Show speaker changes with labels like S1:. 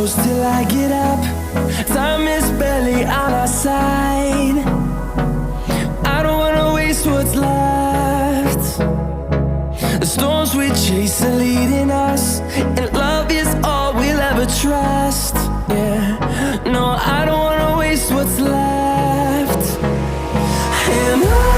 S1: close till I get up. Time is barely on our side. I don't wanna waste what's left. The storms we chase are leading us, and love is all we'll ever trust. Yeah, no, I don't wanna waste what's left. And